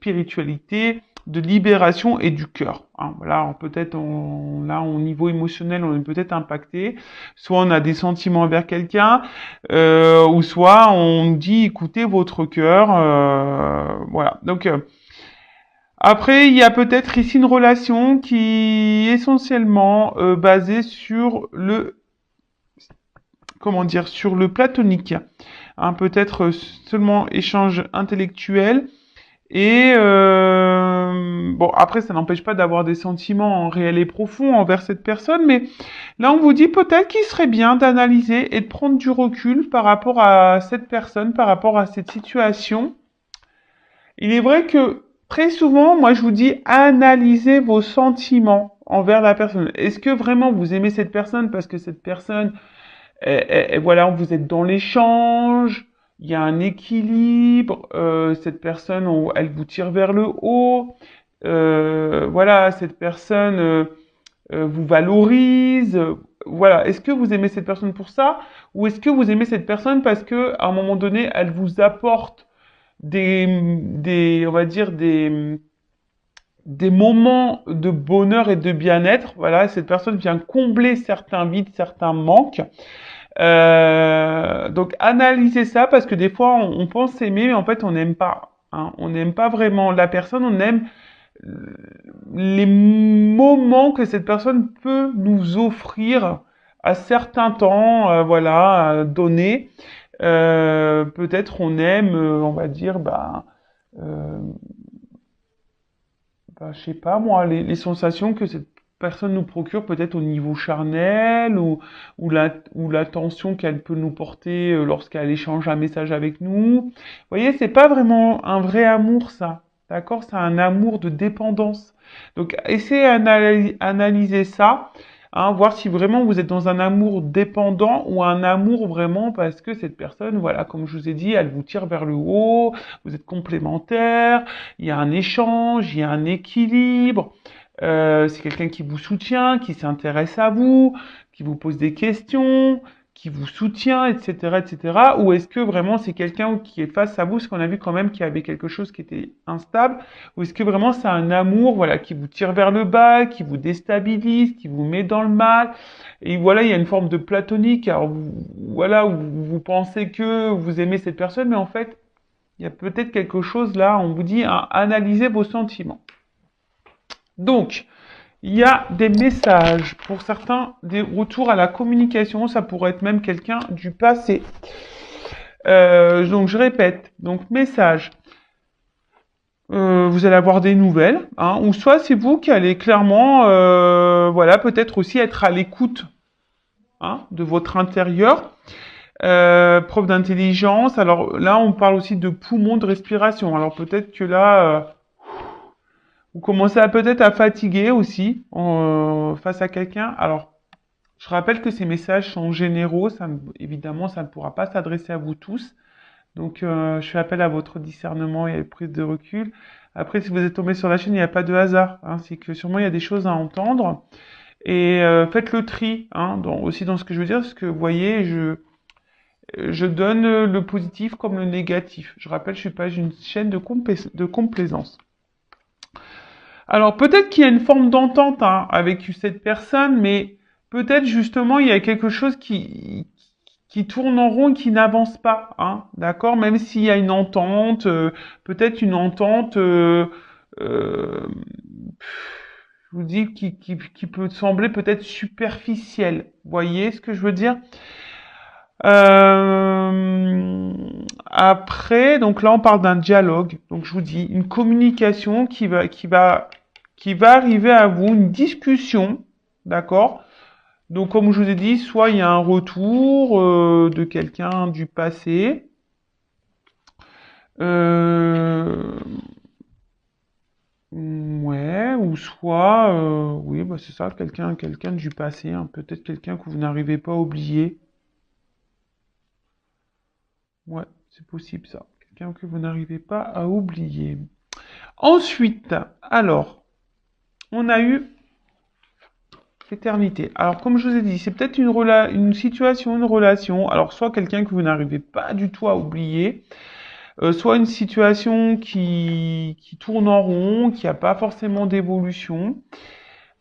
spiritualité, de libération et du cœur. Hein. Voilà, peut-être là, au niveau émotionnel, on est peut-être impacté. Soit on a des sentiments envers quelqu'un, ou soit on dit écoutez votre cœur. Voilà. Donc après, il y a peut-être ici une relation qui est essentiellement basée sur le comment dire, sur le platonique, hein, peut-être seulement échange intellectuel. Et bon, après, ça n'empêche pas d'avoir des sentiments réels et profonds envers cette personne, mais là, on vous dit peut-être qu'il serait bien d'analyser et de prendre du recul par rapport à cette personne, par rapport à cette situation. Il est vrai que très souvent, moi, je vous dis, analysez vos sentiments envers la personne. Est-ce que vraiment vous aimez cette personne parce que cette personne et voilà, vous êtes dans l'échange, il y a un équilibre, cette personne, elle vous tire vers le haut, voilà, cette personne vous valorise, voilà. Est-ce que vous aimez cette personne pour ça, ou est-ce que vous aimez cette personne parce que à un moment donné, elle vous apporte on va dire des moments de bonheur et de bien-être. Voilà, cette personne vient combler certains vides, certains manques. Donc analysez ça parce que des fois on pense aimer mais en fait on n'aime pas. Hein. On n'aime pas vraiment la personne, on aime les moments que cette personne peut nous offrir à certains temps, voilà, donnés. Peut-être on aime, on va dire, euh, je sais pas moi, les sensations que cette personne nous procure peut-être au niveau charnel ou l'attention qu'elle peut nous porter lorsqu'elle échange un message avec nous. Vous voyez, c'est pas vraiment un vrai amour ça. D'accord? C'est un amour de dépendance. Donc essayez d'analyser ça, hein, voir si vraiment vous êtes dans un amour dépendant ou un amour vraiment parce que cette personne, voilà, comme je vous ai dit, elle vous tire vers le haut, vous êtes complémentaires, il y a un échange, il y a un équilibre. C'est quelqu'un qui vous soutient, qui s'intéresse à vous, qui vous pose des questions, qui vous soutient, etc., etc. Ou est-ce que vraiment c'est quelqu'un qui est face à vous, parce qu'on a vu quand même qu'il y avait quelque chose qui était instable, ou est-ce que vraiment c'est un amour, voilà, qui vous tire vers le bas, qui vous déstabilise, qui vous met dans le mal, et voilà, il y a une forme de platonique. Alors voilà, où vous pensez que vous aimez cette personne, mais en fait, il y a peut-être quelque chose là, on vous dit, hein, analysez vos sentiments. Donc, il y a des messages, pour certains, des retours à la communication, ça pourrait être même quelqu'un du passé. Donc, je répète, donc message. Vous allez avoir des nouvelles, hein, ou soit c'est vous qui allez clairement, voilà, peut-être aussi être à l'écoute, hein, de votre intérieur. Preuve d'intelligence. Alors là, on parle aussi de poumons de respiration. Alors peut-être que là, vous commencez peut-être à fatiguer aussi face à quelqu'un. Alors, je rappelle que ces messages sont généraux. Évidemment, ça ne pourra pas s'adresser à vous tous. Donc, je fais appel à votre discernement et à la prise de recul. Après, si vous êtes tombé sur la chaîne, il n'y a pas de hasard. Hein, c'est que sûrement, il y a des choses à entendre. Et faites le tri, hein, aussi dans ce que je veux dire, parce que vous voyez, je donne le positif comme le négatif. Je rappelle, je suis pas une chaîne de complaisance. Alors peut-être qu'il y a une forme d'entente, hein, avec cette personne, mais peut-être justement il y a quelque chose qui tourne en rond et qui n'avance pas, hein, d'accord? Même s'il y a une entente, peut-être une entente, euh, je vous dis, qui peut sembler peut-être superficielle. Vous voyez ce que je veux dire? Euh, Après, donc là, on parle d'un dialogue. Donc, je vous dis, une communication qui va arriver à vous, une discussion, d'accord? Donc, comme je vous ai dit, soit il y a un retour de quelqu'un du passé, euh, ouais, ou soit, oui, bah c'est ça, quelqu'un du passé, hein, peut-être quelqu'un que vous n'arrivez pas à oublier. Ouais, c'est possible ça. Quelqu'un que vous n'arrivez pas à oublier. Ensuite, alors, on a eu l'éternité. Alors, comme je vous ai dit, c'est peut-être une situation, une relation. Alors, soit quelqu'un que vous n'arrivez pas du tout à oublier. soit une situation qui tourne en rond, qui n'a pas forcément d'évolution.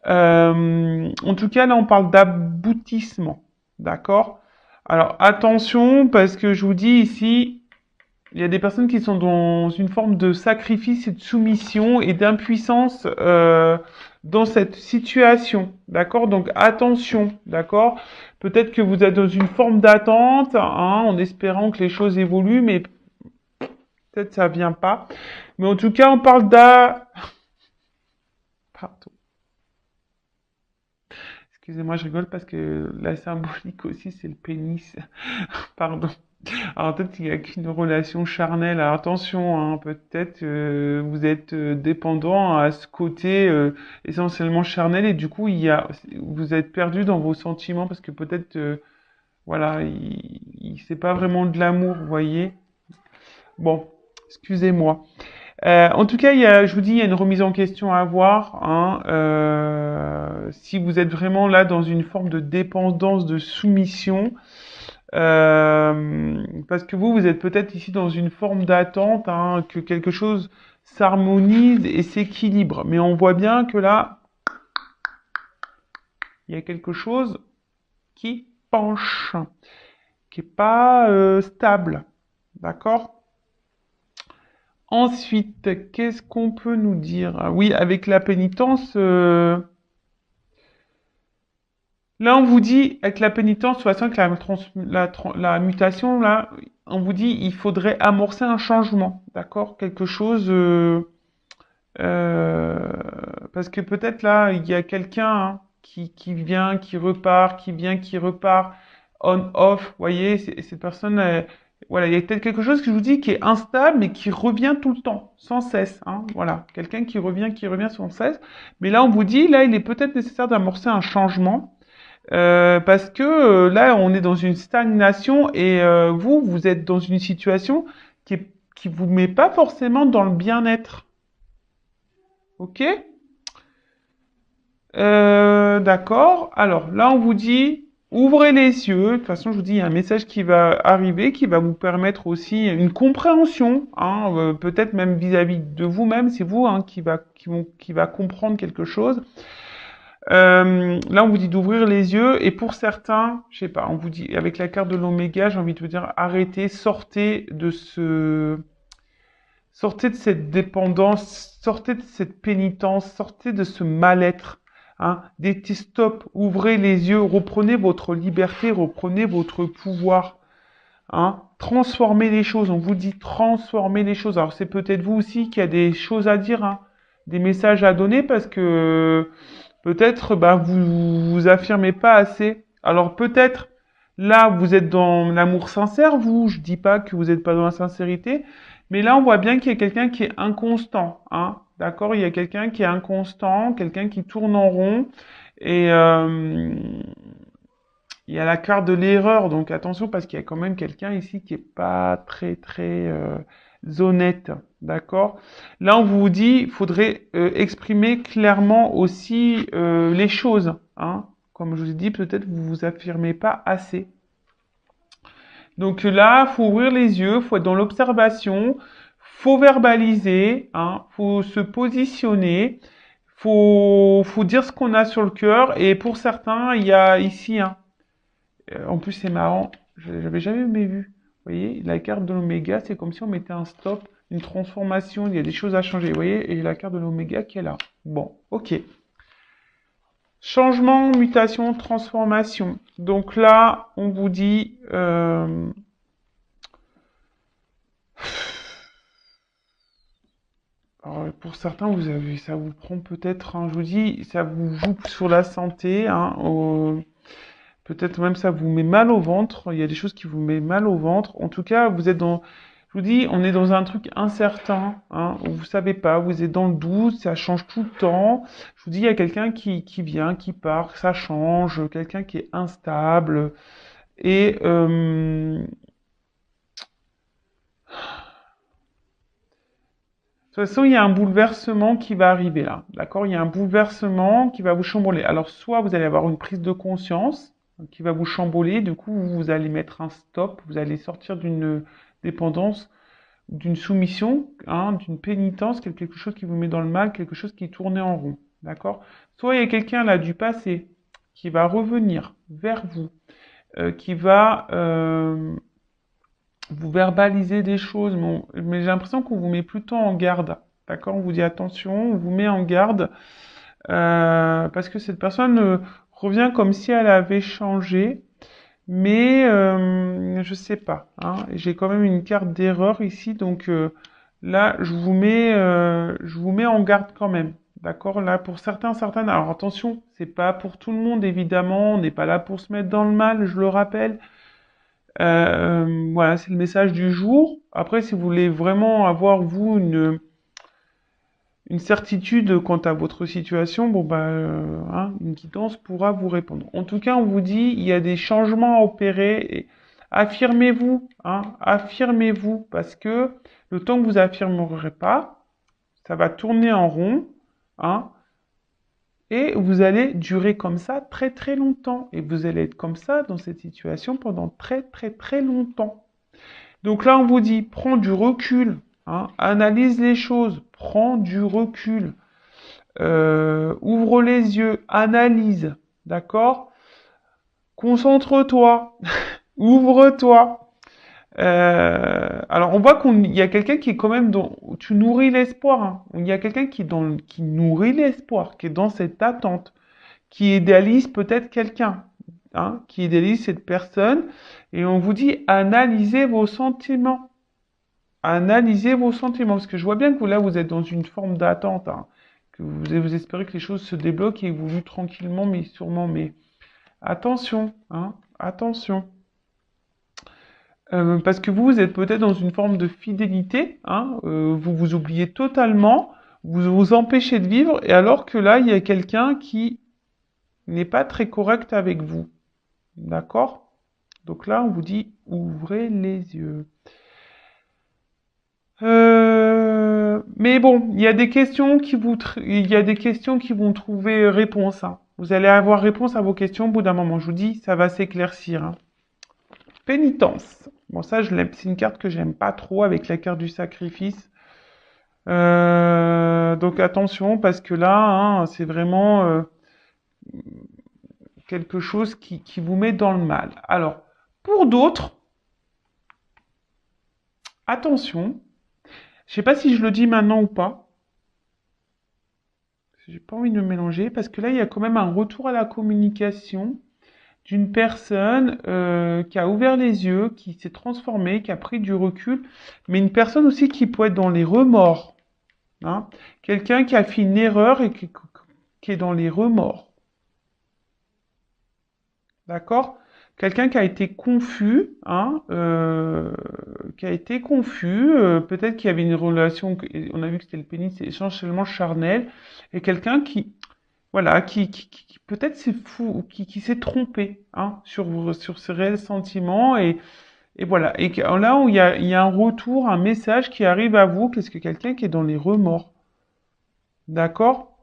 En tout cas, là, on parle d'aboutissement. D'accord? Alors, attention, parce que je vous dis ici, il y a des personnes qui sont dans une forme de sacrifice et de soumission et d'impuissance dans cette situation. D'accord? Donc, attention. D'accord? Peut-être que vous êtes dans une forme d'attente, hein, en espérant que les choses évoluent, mais peut-être ça vient pas. Mais en tout cas, on parle Pardon. Excusez-moi, je rigole parce que la symbolique aussi, c'est le pénis. Pardon. Alors peut-être qu'il n'y a qu'une relation charnelle. Alors attention, hein, peut-être vous êtes dépendant à ce côté essentiellement charnel et du coup vous êtes perdu dans vos sentiments parce que peut-être voilà, c'est pas vraiment de l'amour, vous voyez. Bon, excusez-moi. En tout cas, je vous dis, il y a une remise en question à avoir. Hein, si vous êtes vraiment là dans une forme de dépendance, de soumission, parce que vous êtes peut-être ici dans une forme d'attente, hein, que quelque chose s'harmonise et s'équilibre. Mais on voit bien que là, il y a quelque chose qui penche, qui est pas stable. D'accord? Ensuite, qu'est-ce qu'on peut nous dire? Ah oui, avec la pénitence, là on vous dit, avec la pénitence, de toute façon, avec la mutation, là, on vous dit, il faudrait amorcer un changement, d'accord? Quelque chose, euh, parce que peut-être là, il y a quelqu'un hein, qui vient, qui repart, qui vient, qui repart, on-off, vous voyez, cette personne, voilà, il y a peut-être quelque chose que je vous dis qui est instable, mais qui revient tout le temps, sans cesse, hein, voilà, quelqu'un qui revient sans cesse. Mais là, on vous dit, là, il est peut-être nécessaire d'amorcer un changement, parce que là, on est dans une stagnation et vous êtes dans une situation qui vous met pas forcément dans le bien-être, ok? D'accord. Alors là, on vous dit, ouvrez les yeux. De toute façon, je vous dis, il y a un message qui va arriver, qui va vous permettre aussi une compréhension, hein, peut-être même vis-à-vis de vous-même. C'est vous hein, qui va comprendre quelque chose. Là, on vous dit d'ouvrir les yeux. Et pour certains, je sais pas, on vous dit, avec la carte de l'oméga, j'ai envie de vous dire, arrêtez, sortez de cette dépendance, sortez de cette pénitence, sortez de ce mal-être. Hein. Dites stop, ouvrez les yeux, reprenez votre liberté, reprenez votre pouvoir. Hein. Transformez les choses, on vous dit transformez les choses. Alors c'est peut-être vous aussi qui a des choses à dire, hein, des messages à donner parce que peut-être bah, vous affirmez pas assez. Alors peut-être là vous êtes dans l'amour sincère, vous, je dis pas que vous n'êtes pas dans la sincérité, mais là on voit bien qu'il y a quelqu'un qui est inconstant, hein. D'accord? Il y a quelqu'un qui est inconstant, quelqu'un qui tourne en rond et il y a la carte de l'erreur, donc attention parce qu'il y a quand même quelqu'un ici qui est pas très honnête, d'accord? Là, on vous dit, il faudrait exprimer clairement aussi les choses, hein? Comme je vous ai dit, peut-être vous vous affirmez pas assez. Donc là, faut ouvrir les yeux, faut être dans l'observation, faut verbaliser, hein? Faut se positionner, faut dire ce qu'on a sur le cœur. Et pour certains, il y a ici, hein, en plus, c'est marrant, j'avais jamais vu. Vous voyez, la carte de l'oméga, c'est comme si on mettait un stop, une transformation, il y a des choses à changer. Vous voyez, et la carte de l'oméga qui est là. Bon, ok. Changement, mutation, transformation. Donc là, on vous dit... alors, pour certains, ça vous prend peut-être, hein, je vous dis, ça vous joue sur la santé, hein, peut-être même ça vous met mal au ventre. Il y a des choses qui vous mettent mal au ventre. En tout cas, vous êtes dans, je vous dis, on est dans un truc incertain, hein, où vous savez pas, vous êtes dans le doute, ça change tout le temps. Je vous dis, il y a quelqu'un qui vient, qui part, ça change, quelqu'un qui est instable. Et de toute façon, il y a un bouleversement qui va arriver là. D'accord? Il y a un bouleversement qui va vous chambouler. Alors, soit vous allez avoir une prise de conscience qui va vous chambouler, du coup, vous allez mettre un stop, vous allez sortir d'une dépendance, d'une soumission, hein, d'une pénitence, quelque chose qui vous met dans le mal, quelque chose qui tournait en rond. D'accord? Soit il y a quelqu'un là du passé qui va revenir vers vous, qui va vous verbalisez des choses, mais j'ai l'impression qu'on vous met plutôt en garde. D'accord? On vous dit attention, on vous met en garde parce que cette personne revient comme si elle avait changé, mais je sais pas. Hein, j'ai quand même une carte d'erreur ici, donc là je vous mets en garde quand même. D'accord? Là pour certaines. Alors attention, c'est pas pour tout le monde évidemment. On n'est pas là pour se mettre dans le mal, je le rappelle. Voilà, c'est le message du jour. Après, si vous voulez vraiment avoir, vous, une certitude quant à votre situation, bon, bah, hein, une guidance pourra vous répondre. En tout cas, on vous dit, il y a des changements à opérer. Et affirmez-vous, hein, affirmez-vous, parce que le temps que vous affirmerez pas, ça va tourner en rond, hein, et vous allez durer comme ça très très longtemps. Et vous allez être comme ça dans cette situation pendant très très très longtemps. Donc là, on vous dit, prends du recul, hein, analyse les choses, prends du recul, ouvre les yeux, analyse, d'accord? Concentre-toi, ouvre-toi. Alors, on voit qu'il y a quelqu'un qui est quand même dans, tu nourris l'espoir, hein. Il y a quelqu'un qui nourrit l'espoir, qui est dans cette attente, qui idéalise peut-être quelqu'un, hein, qui idéalise cette personne, et on vous dit, analysez vos sentiments. Analysez vos sentiments, parce que je vois bien que vous, là, vous êtes dans une forme d'attente, hein, que vous espérez que les choses se débloquent et que vous vivez tranquillement, mais sûrement, mais attention, hein, attention. Parce que vous êtes peut-être dans une forme de fidélité, hein, vous vous oubliez totalement, vous vous empêchez de vivre, et alors que là, il y a quelqu'un qui n'est pas très correct avec vous. D'accord? Donc là, on vous dit, ouvrez les yeux. Mais bon, il y a des questions il y a des questions qui vont trouver réponse, hein. Vous allez avoir réponse à vos questions au bout d'un moment. Je vous dis, ça va s'éclaircir, hein. Pénitence. Bon, ça, c'est une carte que j'aime pas trop avec la carte du sacrifice. Donc attention, parce que là, hein, c'est vraiment quelque chose qui vous met dans le mal. Alors, pour d'autres, attention. Je sais pas si je le dis maintenant ou pas. J'ai pas envie de me mélanger parce que là, il y a quand même un retour à la communication d'une personne qui a ouvert les yeux, qui s'est transformée, qui a pris du recul, mais une personne aussi qui peut être dans les remords. Hein. Quelqu'un qui a fait une erreur et qui est dans les remords. D'accord? Quelqu'un qui a été confus, hein, qui a été confus, peut-être qu'il y avait une relation, on a vu que c'était le pénis, c'est essentiellement charnel, et quelqu'un qui, voilà, qui peut-être c'est fou, qui s'est trompé, hein, sur ses réels sentiments, et voilà. Et là où il y a un retour, un message qui arrive à vous, qu'est-ce que quelqu'un qui est dans les remords, d'accord?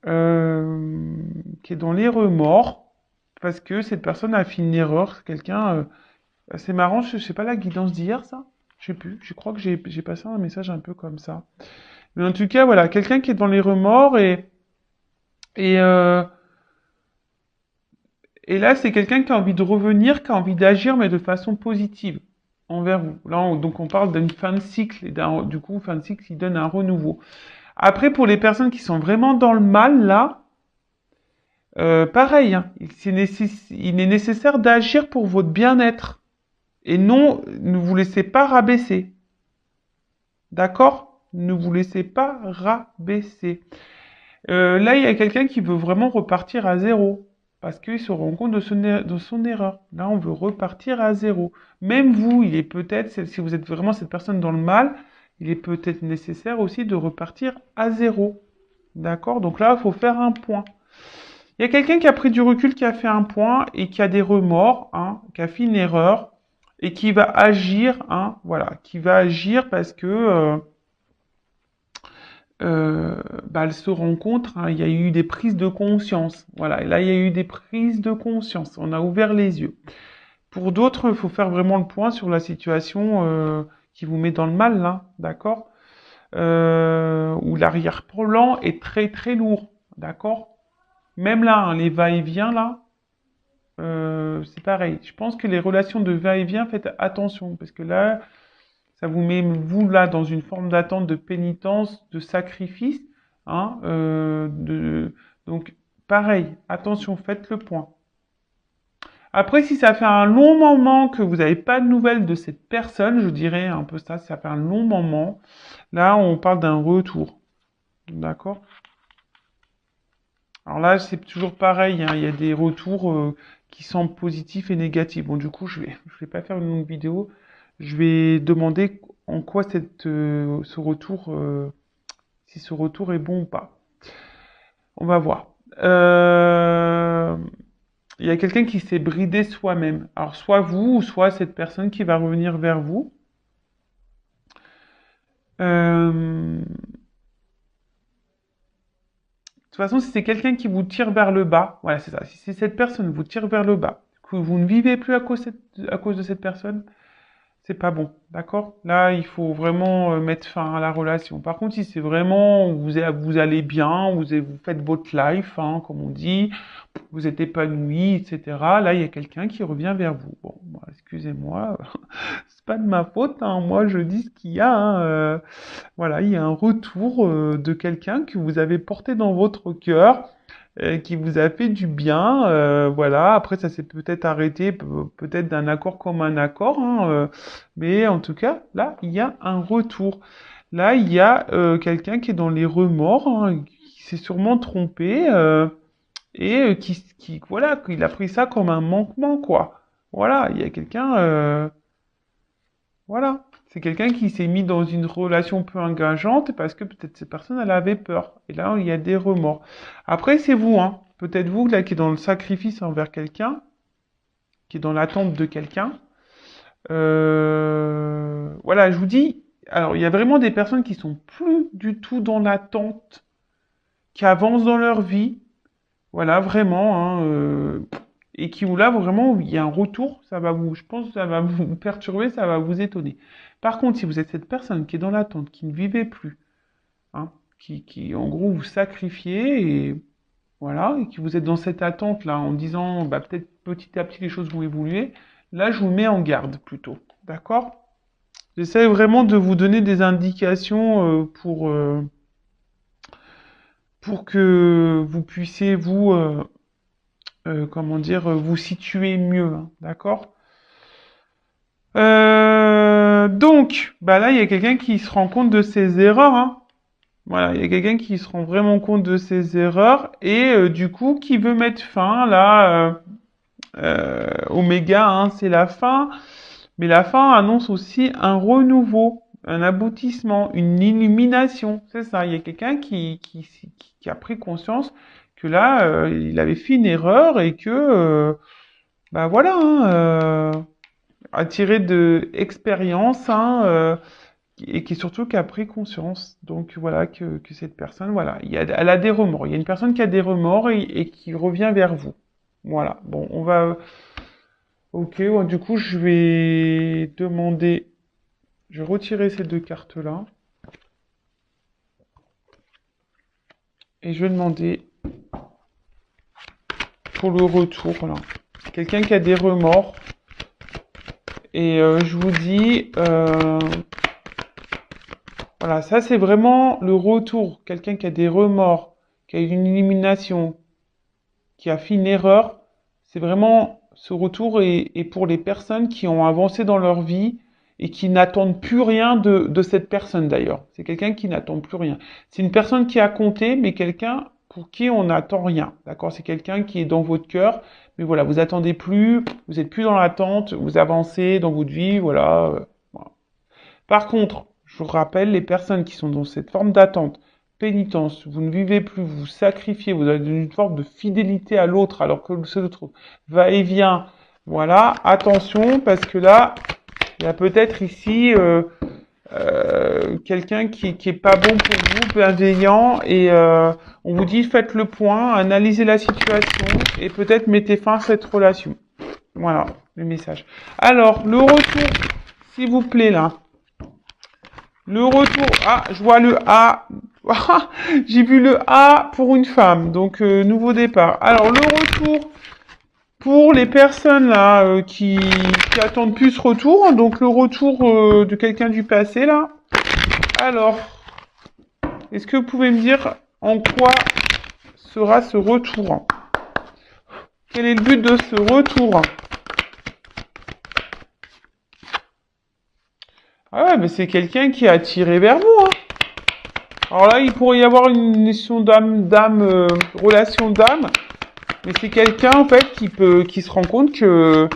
Qui est dans les remords, parce que cette personne a fait une erreur, c'est quelqu'un, c'est marrant, je sais pas la guidance d'hier, ça? Je sais plus, je crois que j'ai passé un message un peu comme ça. Mais en tout cas, voilà, quelqu'un qui est dans les remords et, euh, et là, c'est quelqu'un qui a envie de revenir, qui a envie d'agir, mais de façon positive envers vous. Là, donc on parle d'une fin de cycle, et du coup, fin de cycle qui donne un renouveau. Après, pour les personnes qui sont vraiment dans le mal, là, pareil, hein, il est nécessaire d'agir pour votre bien-être. Et non, ne vous laissez pas rabaisser. D'accord? Ne vous laissez pas rabaisser. Là, il y a quelqu'un qui veut vraiment repartir à zéro. Parce qu'il se rend compte de son erreur. Là, on veut repartir à zéro. Même vous, il est peut-être, si vous êtes vraiment cette personne dans le mal, il est peut-être nécessaire aussi de repartir à zéro. D'accord? Donc là, il faut faire un point. Il y a quelqu'un qui a pris du recul, qui a fait un point et qui a des remords, hein, qui a fait une erreur et qui va agir, hein, voilà, qui va agir parce que bah, elle se rencontre, hein, il y a eu des prises de conscience, voilà, et là il y a eu des prises de conscience, on a ouvert les yeux. Pour d'autres, il faut faire vraiment le point sur la situation qui vous met dans le mal, là, d'accord? Où l'arrière-plan est très très lourd, d'accord? Même là, hein, les va-et-vient, là, c'est pareil. Je pense que les relations de va-et-vient, faites attention, parce que là, ça vous met, vous, là, dans une forme d'attente, de pénitence, de sacrifice, hein, donc, pareil, attention, faites le point. Après, si ça fait un long moment que vous n'avez pas de nouvelles de cette personne, je dirais un peu ça, ça fait un long moment, là, on parle d'un retour. D'accord? Alors là, c'est toujours pareil, hein, il y a des retours qui semblent positifs et négatifs. Bon, du coup, je vais pas faire une longue vidéo. Je vais demander en quoi ce retour, si ce retour est bon ou pas. On va voir. Il y a quelqu'un qui s'est bridé soi-même. Alors, soit vous, ou soit cette personne qui va revenir vers vous. De toute façon, si c'est quelqu'un qui vous tire vers le bas, voilà, c'est ça. Si c'est cette personne vous tire vers le bas, que vous ne vivez plus à cause de cette personne, c'est pas bon, d'accord? Là, il faut vraiment mettre fin à la relation. Par contre, si c'est vraiment vous allez bien, vous faites votre life, hein, comme on dit, vous êtes épanoui, etc. Là, il y a quelqu'un qui revient vers vous. Bon, excusez-moi, c'est pas de ma faute, hein, moi je dis ce qu'il y a. Hein, voilà, il y a un retour de quelqu'un que vous avez porté dans votre cœur, qui vous a fait du bien. Voilà, après ça s'est peut-être arrêté, peut-être d'un accord comme un accord, hein, mais en tout cas, là, il y a un retour. Là, il y a quelqu'un qui est dans les remords, hein, qui s'est sûrement trompé, et voilà, qu'il a pris ça comme un manquement, quoi. Voilà, il y a quelqu'un, voilà. C'est quelqu'un qui s'est mis dans une relation peu engageante parce que peut-être cette personne, elle avait peur. Et là, il y a des remords. Après, c'est vous, hein. Peut-être vous, là, qui est dans le sacrifice envers quelqu'un, qui est dans l'attente de quelqu'un. Voilà, je vous dis, alors, il y a vraiment des personnes qui sont plus du tout dans l'attente, qui avancent dans leur vie. Voilà, vraiment, hein, et qui où là vraiment il y a un retour, ça va vous, je pense, que ça va vous perturber, ça va vous étonner. Par contre, si vous êtes cette personne qui est dans l'attente, qui ne vivait plus, hein, qui en gros vous sacrifiez et voilà, et que vous êtes dans cette attente là en disant bah peut-être petit à petit les choses vont évoluer, là je vous mets en garde plutôt, d'accord? J'essaie vraiment de vous donner des indications pour que vous puissiez vous comment dire, vous situer mieux, hein, d'accord? Donc, bah là, il y a quelqu'un qui se rend compte de ses erreurs, hein. Voilà, il y a quelqu'un qui se rend vraiment compte de ses erreurs et du coup, qui veut mettre fin, là, Oméga, hein, c'est la fin, mais la fin annonce aussi un renouveau, un aboutissement, une illumination, c'est ça. Il y a quelqu'un qui a pris conscience que là, il avait fait une erreur et que, bah voilà, hein, a tiré de expérience, hein, et qui surtout qui a pris conscience. Donc voilà que cette personne, voilà, elle a des remords. Il y a une personne qui a des remords et qui revient vers vous. Voilà. Bon, on va. Ok. Bon, du coup, je vais demander. Je vais retirer ces deux cartes-là et je vais demander pour le retour là. Quelqu'un qui a des remords. Et je vous dis, voilà, ça c'est vraiment le retour. Quelqu'un qui a des remords, qui a eu une illumination, qui a fait une erreur. C'est vraiment ce retour est pour les personnes qui ont avancé dans leur vie et qui n'attendent plus rien de cette personne d'ailleurs. C'est quelqu'un qui n'attend plus rien. C'est une personne qui a compté, mais quelqu'un pour qui on n'attend rien. D'accord? C'est quelqu'un qui est dans votre cœur, mais voilà, vous attendez plus, vous êtes plus dans l'attente, vous avancez dans votre vie, voilà. Voilà. Par contre, je vous rappelle, les personnes qui sont dans cette forme d'attente, pénitence, vous ne vivez plus, vous vous sacrifiez, vous avez une forme de fidélité à l'autre, alors que l'autre va et vient. Voilà, attention, parce que là, il y a peut-être ici quelqu'un qui est pas bon pour vous, bienveillant, et on vous dit faites le point, analysez la situation, et peut-être mettez fin à cette relation. Voilà, le message. Alors, le retour, s'il vous plaît, là. Le retour. Ah, je vois le A. J'ai vu le A pour une femme. Donc, nouveau départ. Alors, le retour pour les personnes là qui attendent plus ce retour. Donc, le retour de quelqu'un du passé là. Alors, est-ce que vous pouvez me dire en quoi sera ce retour? Quel est le but de ce retour? Ah ouais, mais c'est quelqu'un qui est attiré vers vous, hein. Alors là, il pourrait y avoir une relation relation d'âme, mais c'est quelqu'un en fait qui se rend compte qu'il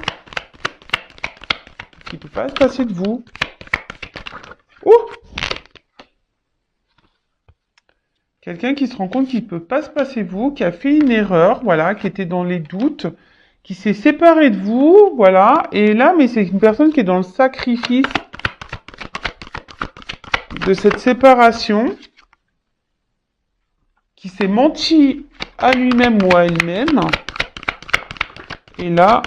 peut pas se passer de vous. Ouh! Quelqu'un qui se rend compte qu'il peut pas se passer de vous, qui a fait une erreur, voilà, qui était dans les doutes, qui s'est séparé de vous, voilà. Et là, mais c'est une personne qui est dans le sacrifice de cette séparation, qui s'est menti à lui-même ou à elle-même. Et là,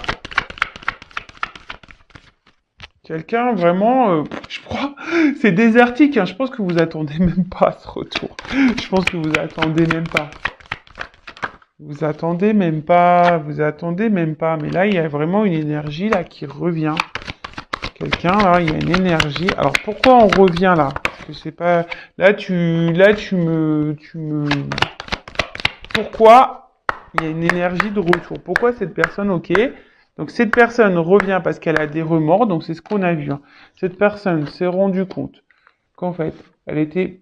quelqu'un vraiment, je crois, c'est désertique, hein. Je pense que vous attendez même pas ce retour. Je pense que vous attendez même pas. Vous attendez même pas, vous attendez même pas. Mais là, il y a vraiment une énergie là qui revient. Quelqu'un là, il y a une énergie. Alors pourquoi on revient là? Parce que c'est pas. Pourquoi il y a une énergie de retour? Pourquoi cette personne, ok? Donc cette personne revient parce qu'elle a des remords. Donc c'est ce qu'on a vu, hein. Cette personne s'est rendue compte qu'en fait, elle était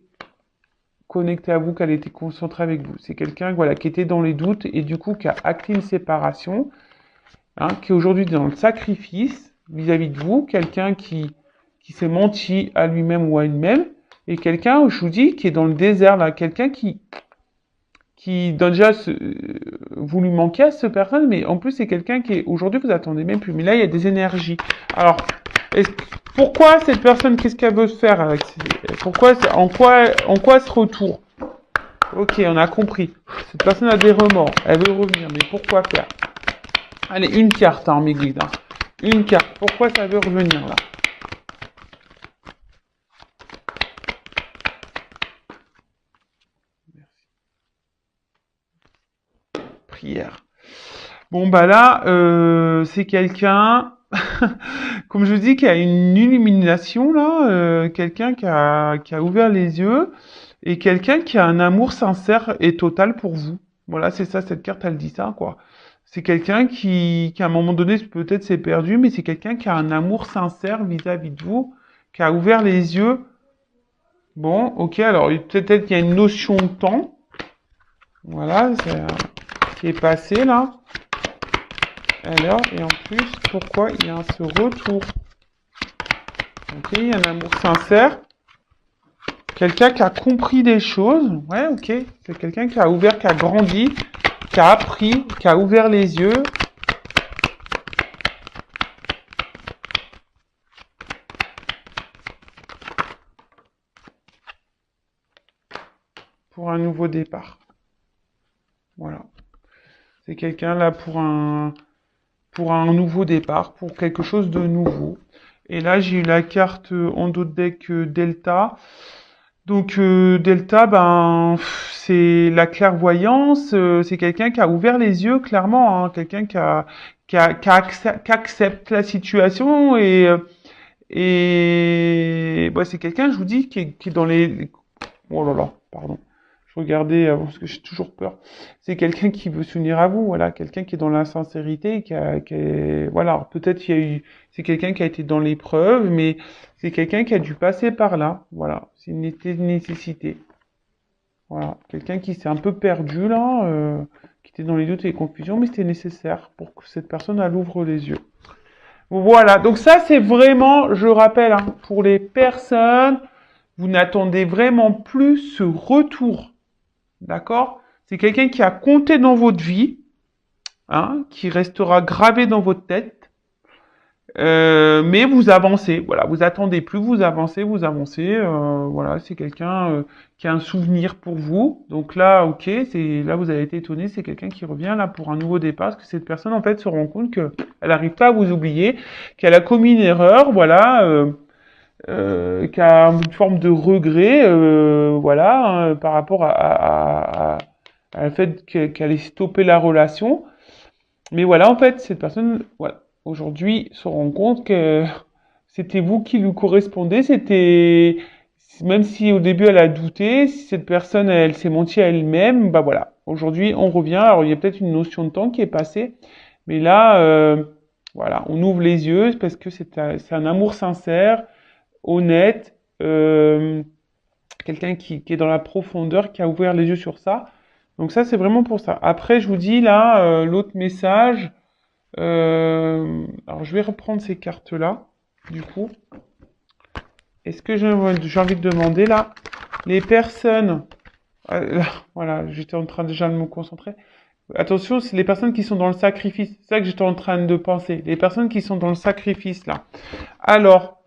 connectée à vous, qu'elle était concentrée avec vous. C'est quelqu'un, voilà, qui était dans les doutes et du coup qui a acté une séparation, hein, qui est aujourd'hui dans le sacrifice vis-à-vis de vous, quelqu'un qui s'est menti à lui-même ou à elle-même, et quelqu'un, je vous dis, qui est dans le désert, là, quelqu'un qui donne déjà vous lui manquez à cette personne, mais en plus c'est quelqu'un qui est, aujourd'hui vous attendez même plus, mais là il y a des énergies. Alors, pourquoi cette personne, qu'est-ce qu'elle veut faire avec pourquoi, en quoi ce retour? Ok, on a compris. Cette personne a des remords, elle veut revenir, mais pourquoi faire? Allez, une carte, hein, mes guides, hein. Une carte, pourquoi ça veut revenir là? Prière. Bon, bah là, c'est quelqu'un, comme je vous dis, qui a une illumination, là, quelqu'un qui a ouvert les yeux, et quelqu'un qui a un amour sincère et total pour vous. Voilà, c'est ça, cette carte, elle dit ça, quoi. C'est quelqu'un qui, à un moment donné, peut-être s'est perdu, mais c'est quelqu'un qui a un amour sincère vis-à-vis de vous, qui a ouvert les yeux. Bon, ok, alors peut-être qu'il y a une notion de temps. Voilà, c'est qui est passé, là. Alors, et en plus, pourquoi il y a ce retour? Ok, il y a un amour sincère. Quelqu'un qui a compris des choses. Ouais, ok. C'est quelqu'un qui a ouvert, qui a grandi, qui a appris, qui a ouvert les yeux. Pour un nouveau départ. Voilà. C'est quelqu'un là pour un nouveau départ, pour quelque chose de nouveau. Et là, j'ai eu la carte en dos de deck Delta. Donc Delta, ben c'est la clairvoyance, c'est quelqu'un qui a ouvert les yeux clairement, hein, quelqu'un qui accepte la situation et bah, c'est quelqu'un, je vous dis, qui est dans les oh là là, pardon. Je regardais avant parce que j'ai toujours peur. C'est quelqu'un qui veut s'unir à vous, voilà, quelqu'un qui est dans l'insincérité, voilà, alors peut-être il y a eu, c'est quelqu'un qui a été dans l'épreuve, mais c'est quelqu'un qui a dû passer par là, voilà, c'est une nécessité, voilà, quelqu'un qui s'est un peu perdu là, qui était dans les doutes et les confusions, mais c'était nécessaire pour que cette personne elle ouvre les yeux. Voilà, donc ça c'est vraiment, je rappelle, hein, pour les personnes, vous n'attendez vraiment plus ce retour. D'accord? C'est quelqu'un qui a compté dans votre vie, hein, qui restera gravé dans votre tête, mais vous avancez. Voilà, vous attendez plus, vous avancez, vous avancez. Voilà, c'est quelqu'un qui a un souvenir pour vous. Donc là, ok, c'est là vous avez été étonné, c'est quelqu'un qui revient là pour un nouveau départ, parce que cette personne en fait se rend compte que elle n'arrive pas à vous oublier, qu'elle a commis une erreur, voilà. qui a une forme de regret, voilà, hein, par rapport à le fait qu'elle ait stoppé la relation. Mais voilà, en fait, cette personne, voilà, aujourd'hui, se rend compte que c'était vous qui lui correspondez, c'était, même si au début elle a douté, si cette personne, elle s'est mentie à elle-même, bah voilà. Aujourd'hui, on revient. Alors, il y a peut-être une notion de temps qui est passée, mais là, voilà, on ouvre les yeux parce que c'est un amour sincère, honnête, quelqu'un qui est dans la profondeur, qui a ouvert les yeux sur ça. Donc ça, c'est vraiment pour ça. Après, je vous dis là, l'autre message. Alors, je vais reprendre ces cartes-là, du coup. Est-ce que j'ai envie de demander là, les personnes, voilà, j'étais en train déjà de me concentrer. Attention, c'est les personnes qui sont dans le sacrifice. C'est ça que j'étais en train de penser. Les personnes qui sont dans le sacrifice là. Alors,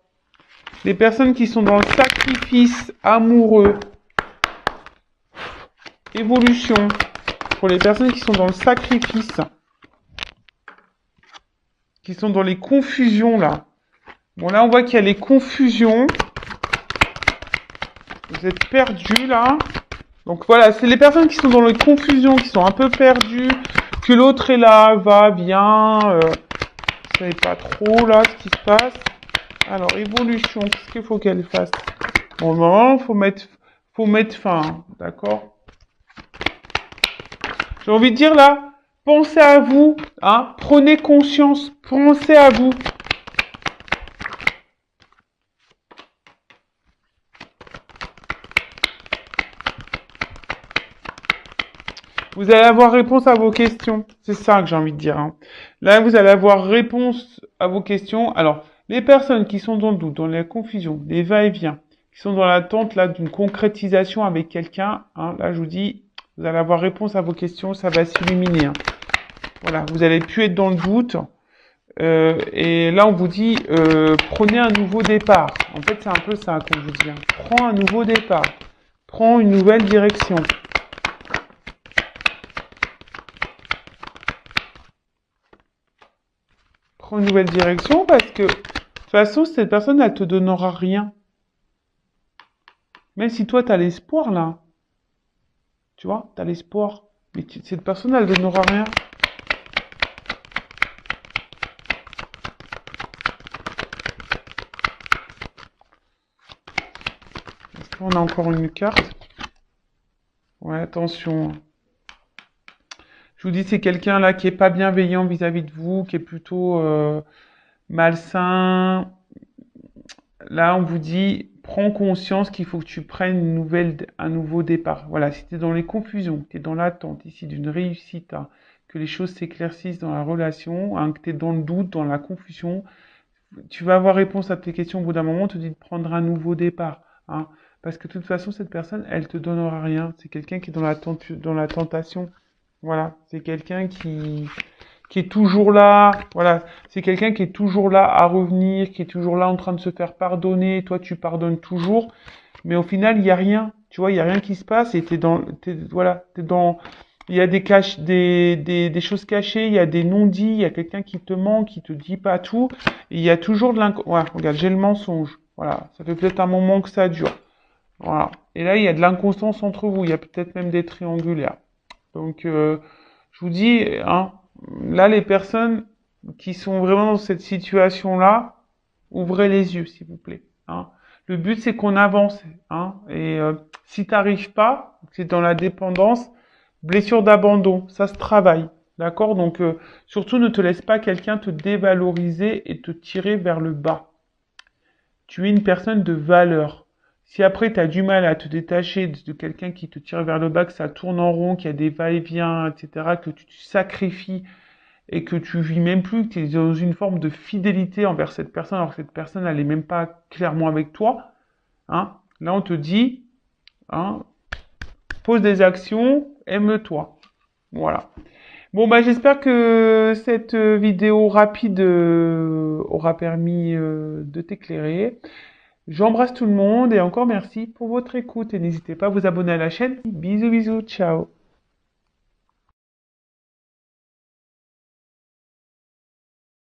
les personnes qui sont dans le sacrifice amoureux, évolution. Pour les personnes qui sont dans le sacrifice, qui sont dans les confusions là. Bon, là, on voit qu'il y a les confusions. Vous êtes perdus là. Donc voilà, c'est les personnes qui sont dans les confusions, qui sont un peu perdues, que l'autre est là, va, vient, vous savez pas trop là ce qui se passe. Alors, évolution, qu'est-ce qu'il faut qu'elle fasse? Bon, normalement, faut mettre fin, d'accord? J'ai envie de dire là, pensez à vous, hein, prenez conscience, pensez à vous. Vous allez avoir réponse à vos questions. C'est ça que j'ai envie de dire, hein. Là, vous allez avoir réponse à vos questions. Alors, les personnes qui sont dans le doute, dans la confusion, les va-et-vient, qui sont dans l'attente là d'une concrétisation avec quelqu'un, hein, là, je vous dis, vous allez avoir réponse à vos questions, ça va s'illuminer, hein. Voilà, vous allez plus être dans le doute. Et là, on vous dit, prenez un nouveau départ. En fait, c'est un peu ça qu'on vous dit, hein. Prends un nouveau départ. Prends une nouvelle direction. Prends une nouvelle direction parce que, de toute façon, cette personne, elle te donnera rien. Même si toi, tu as l'espoir, là. Tu vois, tu as l'espoir. Mais cette personne, elle donnera rien. Est-ce qu'on a encore une carte? Ouais, attention. Je vous dis, c'est quelqu'un là qui est pas bienveillant vis-à-vis de vous, qui est plutôt malsain. Là, on vous dit, prends conscience qu'il faut que tu prennes un nouveau départ. Voilà, si tu es dans les confusions, tu es dans l'attente ici d'une réussite, hein, que les choses s'éclaircissent dans la relation, hein, que tu es dans le doute, dans la confusion, tu vas avoir réponse à tes questions au bout d'un moment, on te dit de prendre un nouveau départ, hein, parce que de toute façon, cette personne, elle te donnera rien. C'est quelqu'un qui est dans la tentation. Voilà, c'est quelqu'un qui est toujours là. Voilà, c'est quelqu'un qui est toujours là à revenir, qui est toujours là en train de se faire pardonner. Toi, tu pardonnes toujours, mais au final, il y a rien. Tu vois, il y a rien qui se passe et voilà, t'es dans, il y a des choses cachées, il y a des non-dits, il y a quelqu'un qui te ment, qui te dit pas tout. Et il y a toujours de ouais, regarde, j'ai le mensonge. Voilà, ça fait peut-être un moment que ça dure. Voilà. Et là, il y a de l'inconstance entre vous. Il y a peut-être même des triangulaires. Donc, je vous dis, hein, là, les personnes qui sont vraiment dans cette situation-là, ouvrez les yeux, s'il vous plaît, hein. Le but, c'est qu'on avance, hein. Et si t'arrives pas, c'est dans la dépendance, blessure d'abandon, ça se travaille, d'accord? Donc, surtout, ne te laisse pas quelqu'un te dévaloriser et te tirer vers le bas. Tu es une personne de valeur. Si après tu as du mal à te détacher de quelqu'un qui te tire vers le bas, que ça tourne en rond, qu'il y a des va-et-vient, etc., que tu te sacrifies et que tu vis même plus, que tu es dans une forme de fidélité envers cette personne, alors que cette personne, elle est même pas clairement avec toi, hein, là on te dit, hein, pose des actions, aime-toi. Voilà. Bon, bah, j'espère que cette vidéo rapide aura permis de t'éclairer. J'embrasse tout le monde et encore merci pour votre écoute et n'hésitez pas à vous abonner à la chaîne. Bisous bisous, ciao.